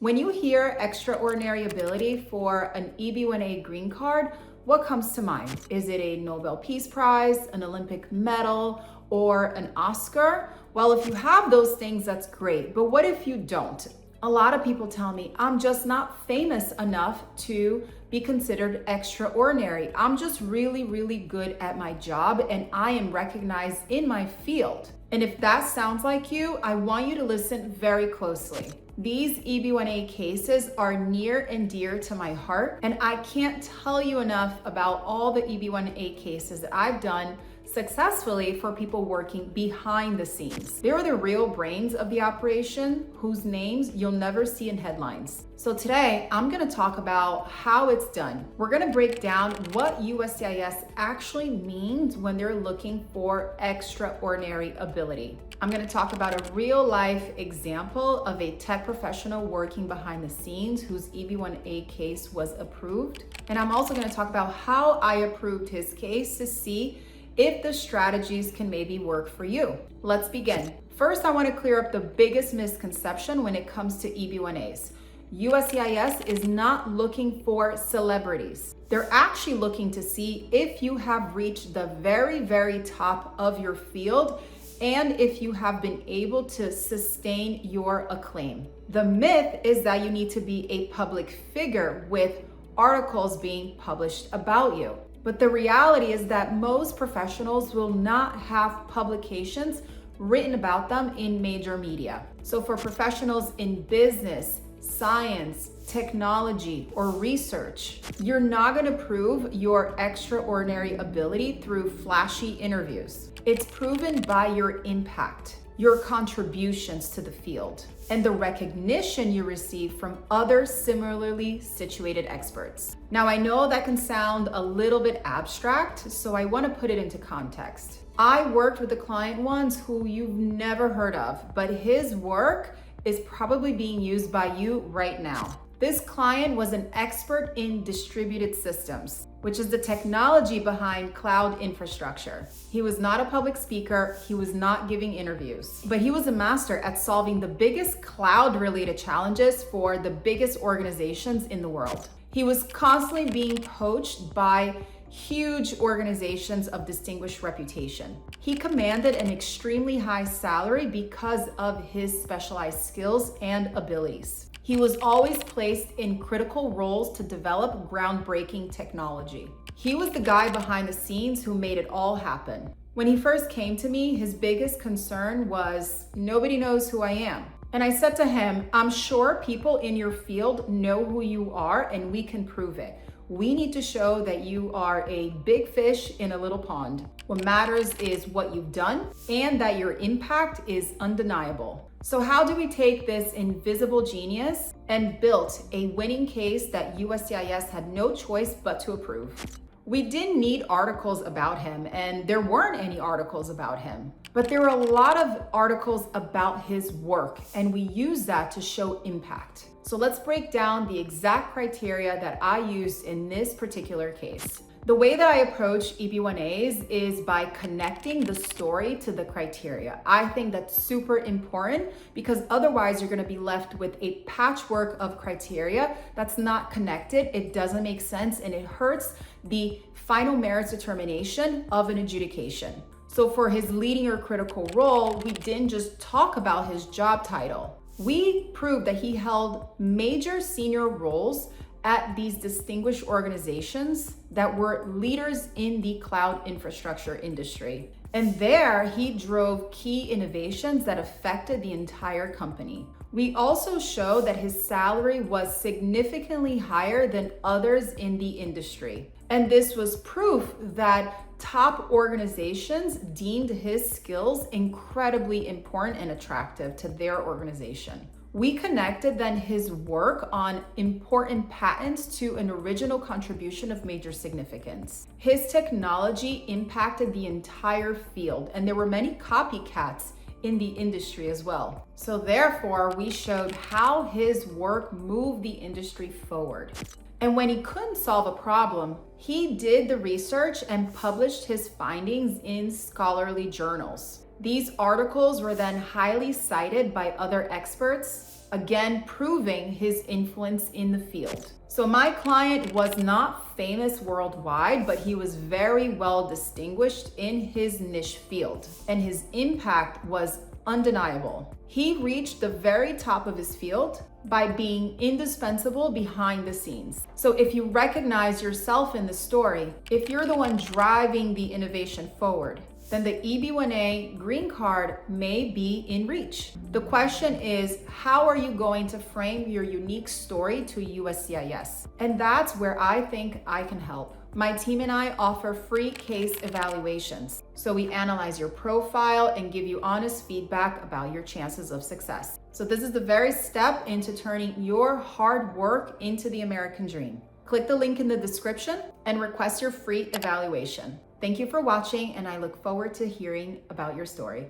When you hear extraordinary ability for an EB-1A green card, what comes to mind? Is it a Nobel Peace Prize, an Olympic medal, or an Oscar? Well, if you have those things, that's great. But what if you don't? A lot of people tell me, I'm just not famous enough to be considered extraordinary. I'm just really, really good at my job and I am recognized in my field. And if that sounds like you, I want you to listen very closely. These EB-1A cases are near and dear to my heart, and I can't tell you enough about all the EB-1A cases that I've done successfully for people working behind the scenes. They are the real brains of the operation whose names you'll never see in headlines. So today, I'm gonna talk about how it's done. We're gonna break down what USCIS actually means when they're looking for extraordinary ability. I'm gonna talk about a real life example of a tech professional working behind the scenes whose EB-1A case was approved. And I'm also gonna talk about how I approved his case to see if the strategies can maybe work for you. Let's begin. First, I want to clear up the biggest misconception when it comes to EB-1As. USCIS is not looking for celebrities. They're actually looking to see if you have reached the very, very top of your field and if you have been able to sustain your acclaim. The myth is that you need to be a public figure with articles being published about you. But the reality is that most professionals will not have publications written about them in major media. So for professionals in business, science, technology, or research, you're not going to prove your extraordinary ability through flashy interviews. It's proven by your impact, your contributions to the field, and the recognition you receive from other similarly situated experts. Now, I know that can sound a little bit abstract, so I want to put it into context. I worked with a client once who you've never heard of, but his work is probably being used by you right now. This client was an expert in distributed systems, which is the technology behind cloud infrastructure. He was not a public speaker, he was not giving interviews, but he was a master at solving the biggest cloud-related challenges for the biggest organizations in the world. He was constantly being poached by huge organizations of distinguished reputation. He commanded an extremely high salary because of his specialized skills and abilities. He was always placed in critical roles to develop groundbreaking technology. He was the guy behind the scenes who made it all happen. When he first came to me, his biggest concern was, nobody knows who I am. And I said to him, I'm sure people in your field know who you are and we can prove it. We need to show that you are a big fish in a little pond. What matters is what you've done and that your impact is undeniable. So how do we take this invisible genius and built a winning case that USCIS had no choice but to approve? We didn't need articles about him, and there weren't any articles about him. But there were a lot of articles about his work, and we used that to show impact. So let's break down the exact criteria that I used in this particular case. The way that I approach EB-1As is by connecting the story to the criteria. I think that's super important because otherwise you're going to be left with a patchwork of criteria that's not connected. It doesn't make sense and it hurts the final merits determination of an adjudication. So for his leading or critical role, we didn't just talk about his job title. We proved that he held major senior roles at these distinguished organizations that were leaders in the cloud infrastructure industry. And there he drove key innovations that affected the entire company. We also show that his salary was significantly higher than others in the industry. And this was proof that top organizations deemed his skills incredibly important and attractive to their organization. We connected then his work on important patents to an original contribution of major significance. His technology impacted the entire field, and there were many copycats in the industry as well. So therefore, we showed how his work moved the industry forward. And when he couldn't solve a problem, he did the research and published his findings in scholarly journals. These articles were then highly cited by other experts, again proving his influence in the field. So my client was not famous worldwide, but he was very well distinguished in his niche field, and his impact was undeniable. He reached the very top of his field by being indispensable behind the scenes. So if you recognize yourself in the story, if you're the one driving the innovation forward, then the EB-1A green card may be in reach. The question is, how are you going to frame your unique story to USCIS? And that's where I think I can help. My team and I offer free case evaluations. So we analyze your profile and give you honest feedback about your chances of success. So this is the very step into turning your hard work into the American dream. Click the link in the description and request your free evaluation. Thank you for watching, and I look forward to hearing about your story.